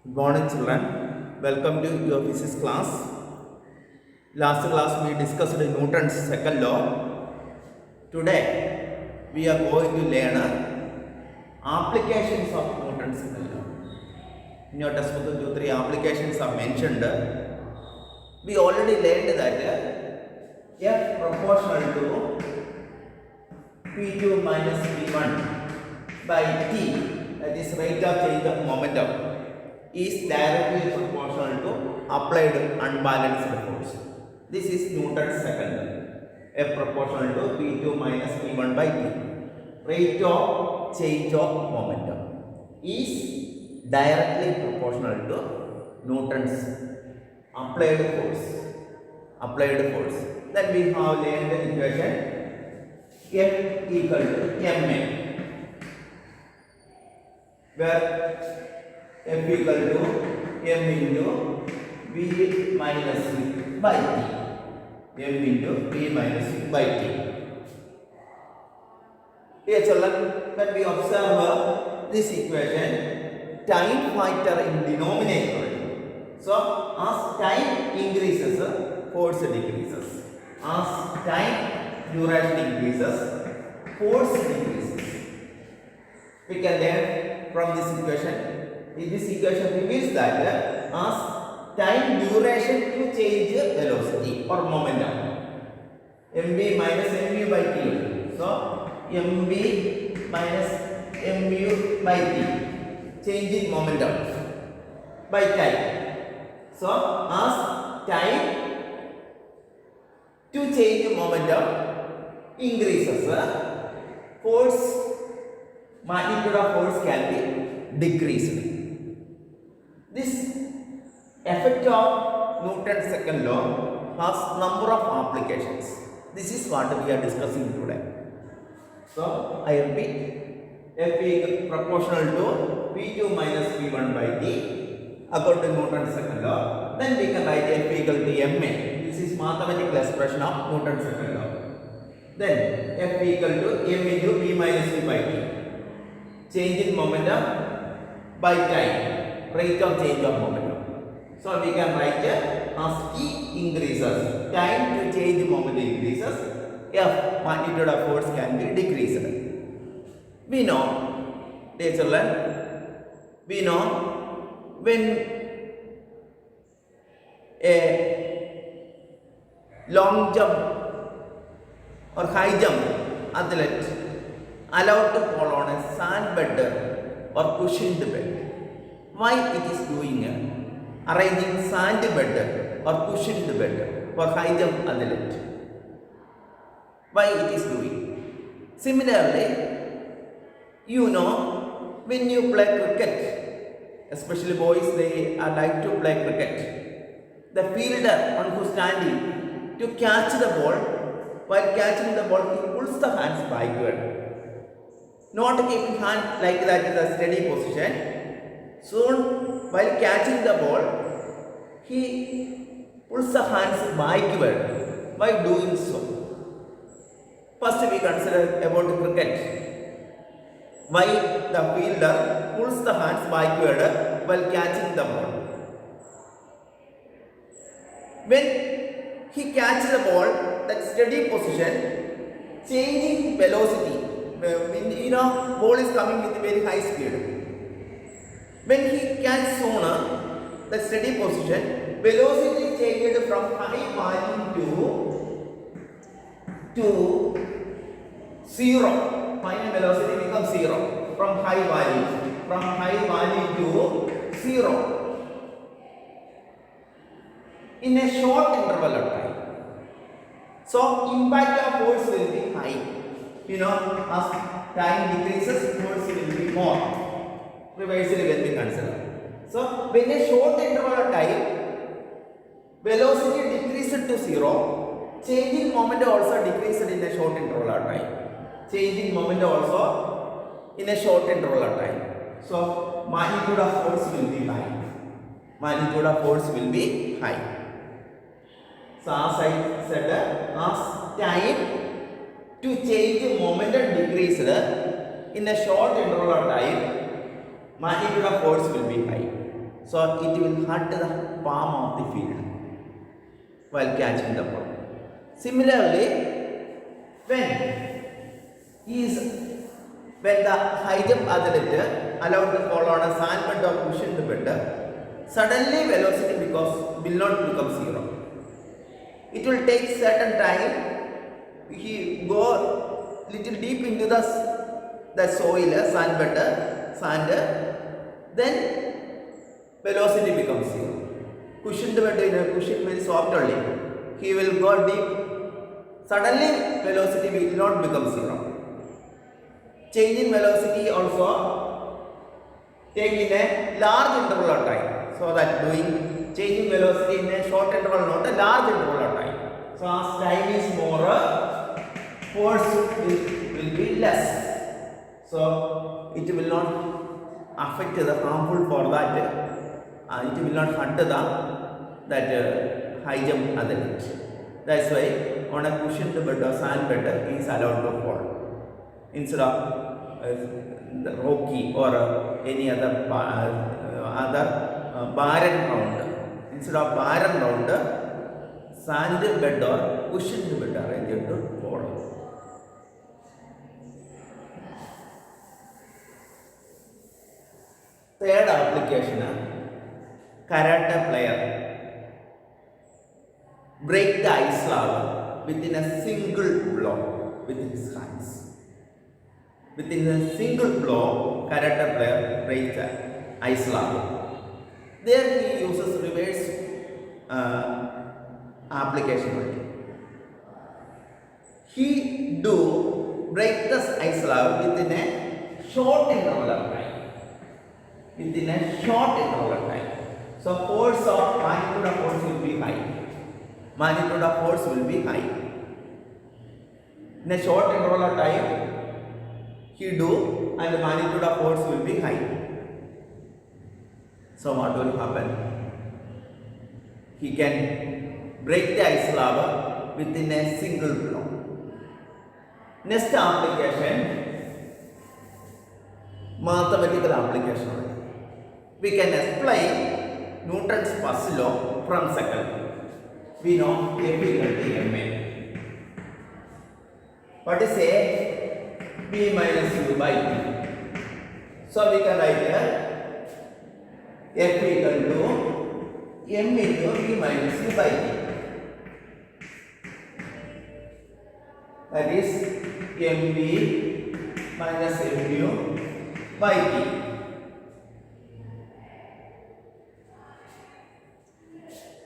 Good morning, children. Welcome to your physics class. Last class we discussed Newton's second law. Today we are going to learn applications of Newton's second law. In your textbook, 2-3 applications are mentioned. We already learned that F proportional to P2 minus P1 by T, that is rate of change of momentum, is directly proportional to applied unbalanced force. This is Newton's second law. F proportional to P2 minus P1 by T. Rate of change of momentum is directly proportional to Newton's applied force. Then we have learned the equation F equal to ma, where F equal to m into v minus v by t. M into v minus v by t. Dear children, when we observe this equation, time factor in denominator. So, as time increases, force decreases. As time duration increases, force decreases. We can learn from this equation. This equation reveals that as time duration to change velocity or momentum, mv minus mu by t. So, mv minus mu by t, change in momentum by time. So, as time to change momentum increases, force, magnitude of force can be decreased. This effect of Newton's second law has number of applications. This is what we are discussing today. So, I repeat, F is proportional to P2 minus P1 by T according to Newton's second law. Then we can write F equal to ma. This is mathematical expression of Newton's second law. Then F equal to m into v minus v by t. Change in momentum by time, rate of change of momentum. So we can write as t increases, time to change momentum increases, F magnitude of force can be decreased. We know, dear children, we know when a long jump or high jump athlete allowed to fall on a sand bed or cushioned bed. Why it is doing arranging sand bed or cushioned bed for high jump athlete? Why it is doing? Similarly, you know, when you play cricket, especially boys, they like to play cricket. The fielder on who standing to catch the ball, while catching the ball, he pulls the hands backward. Not keeping hand like that in a steady position. Soon, while catching the ball, he pulls the hands backward. By doing so, first we consider about cricket. Why the fielder pulls the hands backward while catching the ball? When he catches the ball, that steady position, changing velocity. When ball is coming with very high speed. When he catches sooner, the steady position, velocity changed from high value to zero. Final velocity becomes zero from high value to zero in a short interval of time. So, impact of force will be high. As time decreases, force will be more. Reversely when we consider. So, when a short interval of time, velocity decreased to zero, changing moment also decreased in a short interval of time. Changing moment also in a short interval of time. So, magnitude of force will be high. Magnitude of force will be high. So, as I said, as time to change momentum decreased in a short interval of time, magnitude of force will be high. So it will hurt the palm of the field while catching the ball. Similarly, when the high jump athlete allowed to fall on a sand bed or cushioned bed, suddenly velocity will not become zero. It will take certain time. He go little deep into the soil, sand bed, sand, then velocity becomes zero. Cushioned bed in a cushion very soft only. He will go deep. Suddenly velocity will not become zero. Change in velocity also take in a large interval of time. So that doing change in velocity in a short interval, not a large interval of time. So as time is more, force will be less. So it will not affect the harmful for that. It will not hurt that high jump athlete. That's why on a cushioned bed or sand bed he is allowed to fall instead of the rocky or any other barren ground. Instead of barren ground, sand bed or cushioned bed arranged to fall. Third application, karate player break the ice slab within a single blow with his hands. Within a single blow, karate player breaks the ice slab. There he uses reverse application. He do break the ice slab within a short interval of time. Within a short interval of time. So force of magnitude of force will be high. Magnitude of force will be high. In a short interval of time, he do and the magnitude of force will be high. So what will happen? He can break the ice slab within a single blow. Next application, mathematical application. We can explain Newton's first law from second. We know F equal to ma. What is A? B minus U by T. So we can write here F equal to m into B minus U by T. That is mb minus mu by T.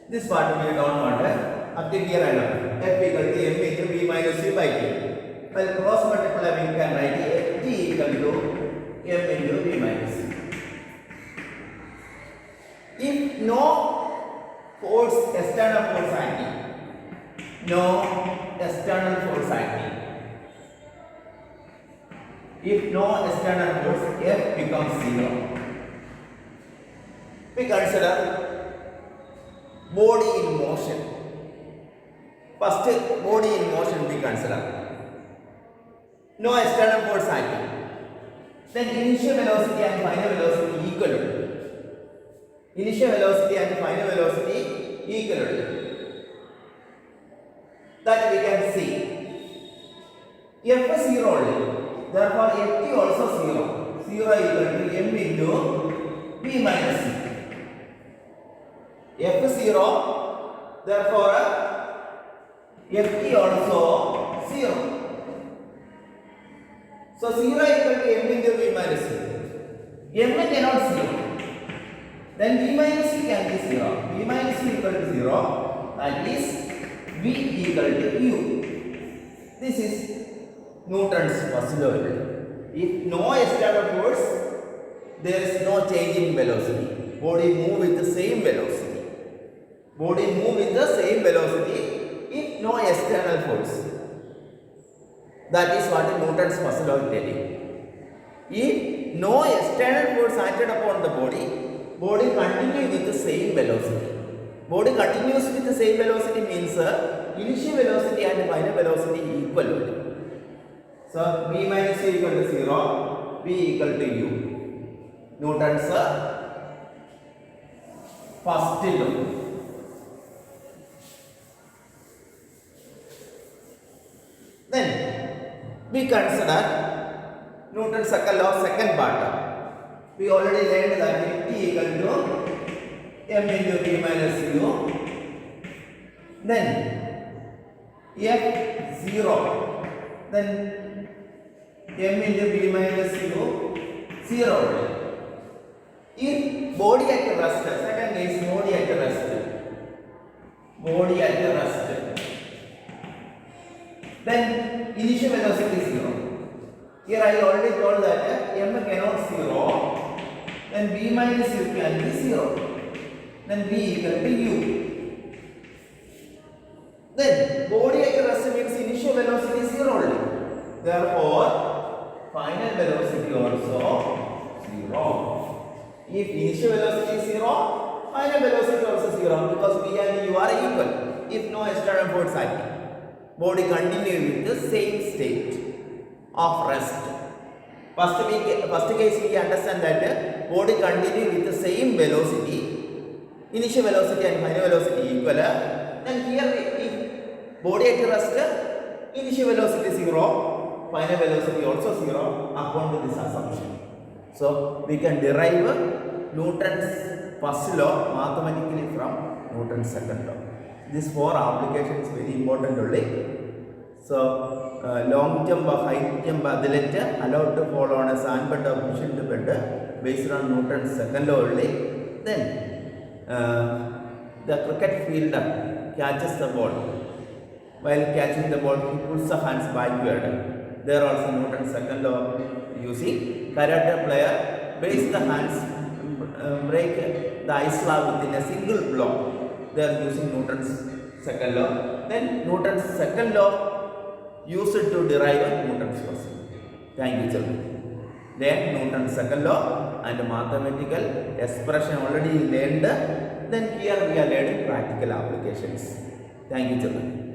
This part we don't want up to here and on. F equal to m into B minus U by T. Well, cross multiply we can write T equal to m into B minus U. If no force, external force acting, no external force acting. If no external force, F becomes zero. We consider body in motion. First, body in motion we consider. No external force acting. Then initial velocity and final velocity equal. Initial velocity and final velocity equal. That we can see. F is 0 only. Therefore, Ft also 0. 0 equal to m into B minus C. F is 0. Therefore, Ft also 0. So 0 equal to m into B minus C. M cannot 0. Then B minus C can be 0. B minus C equal to 0. That is V equal to U. This is Newton's first law. If no external force, there is no change in velocity. Body move with the same velocity. Body move with the same velocity if no external force. That is what Newton's first law is telling. If no external force acted upon the body continues with the same velocity. Body continues with the same velocity means initial velocity and final velocity equal. So V minus U equal to 0, V equal to U. Newton's first law. Then we consider Newton's second law, second part. We already learned that T equal to m into b minus u. Then f 0. Then m into b minus u 0. If body at rest, second is body at rest. Body at rest. Then initial velocity is 0. Here I already told that m cannot 0. Then b minus u can be 0. Then b equal to u. Then body at rest means initial velocity is 0 only. Therefore, final velocity also 0. If initial velocity is 0, final velocity also 0 because v and u are equal. If no external force acting, body continue with the same state of rest. First case we understand that body continue with the same velocity, initial velocity and final velocity equal. Then here if body at rest, initial velocity 0, final velocity also 0 according to this assumption. So we can derive Newton's first law mathematically from Newton's second law. These 4 applications very important only. So long jump, high jump athlete allowed to fall on a sandbed or cushioned bed based on Newton's second law only. Then the cricket fielder catches the ball. While catching the ball, he pulls the hands backward. There also Newton's second law using. Karate player base the hands, break the ice slab within a single blow. They are using Newton's second law. Then Newton's second law used to derive Newton's first law. Thank you, children. Then Newton's second law and mathematical expression already learned. Then here we are learning practical applications. Thank you, children.